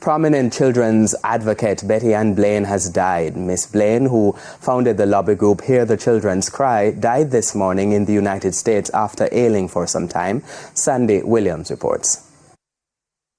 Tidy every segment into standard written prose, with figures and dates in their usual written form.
Prominent children's advocate Betty Ann Blaine has died. Miss Blaine, who founded the lobby group Hear the Children's Cry, died this morning in the United States after ailing for some time. Sandy Williams reports.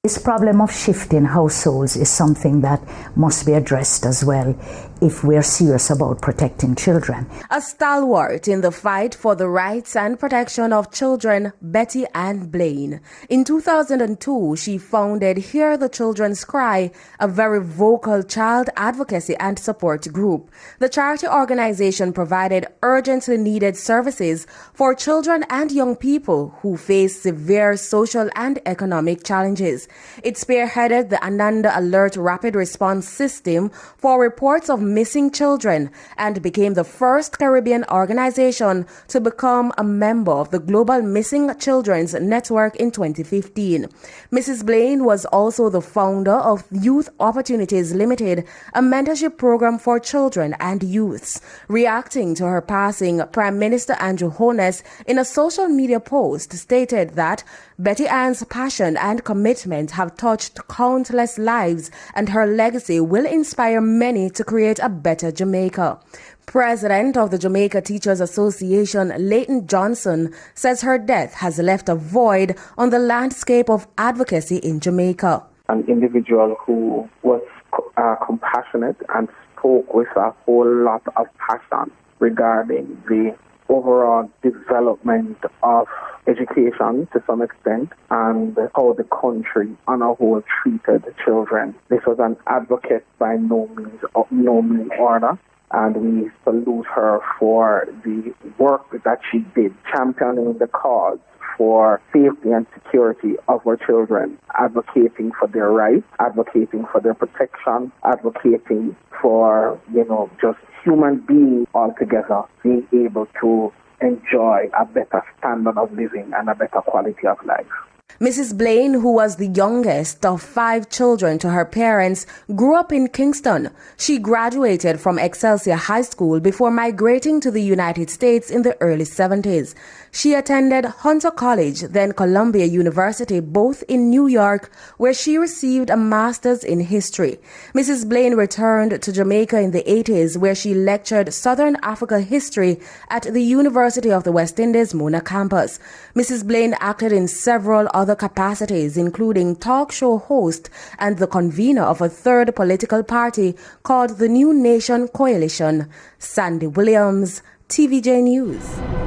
This problem of shifting households is something that must be addressed as well if we're serious about protecting children. A stalwart in the fight for the rights and protection of children, Betty Ann Blaine. In 2002, she founded Hear the Children's Cry, a very vocal child advocacy and support group. The charity organization provided urgently needed services for children and young people who face severe social and economic challenges. It spearheaded the Ananda Alert Rapid Response System for reports of missing children and became the first Caribbean organization to become a member of the Global Missing Children's Network in 2015. Mrs. Blaine was also the founder of Youth Opportunities Limited, a mentorship program for children and youths. Reacting to her passing, Prime Minister Andrew Holness, in a social media post, stated that Betty Ann's passion and commitment have touched countless lives, and her legacy will inspire many to create a better Jamaica. President of the Jamaica Teachers Association, Leighton Johnson, says her death has left a void on the landscape of advocacy in Jamaica. An individual who was compassionate and spoke with a whole lot of passion regarding the overall development of education to some extent and how the country on a whole treated children. This was an advocate by no mean order, and we salute her for the work that she did, championing the cause for safety and security of our children, advocating for their rights, advocating for their protection, advocating for, just human beings altogether being able to enjoy a better standard of living and a better quality of life. Mrs. Blaine, who was the youngest of 5 children to her parents, grew up in Kingston. She graduated from Excelsior High School before migrating to the United States in the early 70s. She attended Hunter College, then Columbia University, both in New York, where she received a master's in history. Mrs. Blaine returned to Jamaica in the 80s, where she lectured Southern Africa history at the University of the West Indies Mona campus. Mrs. Blaine acted in several other capacities, including talk show host and the convener of a third political party called the New Nation Coalition. Sandy Williams, TVJ News.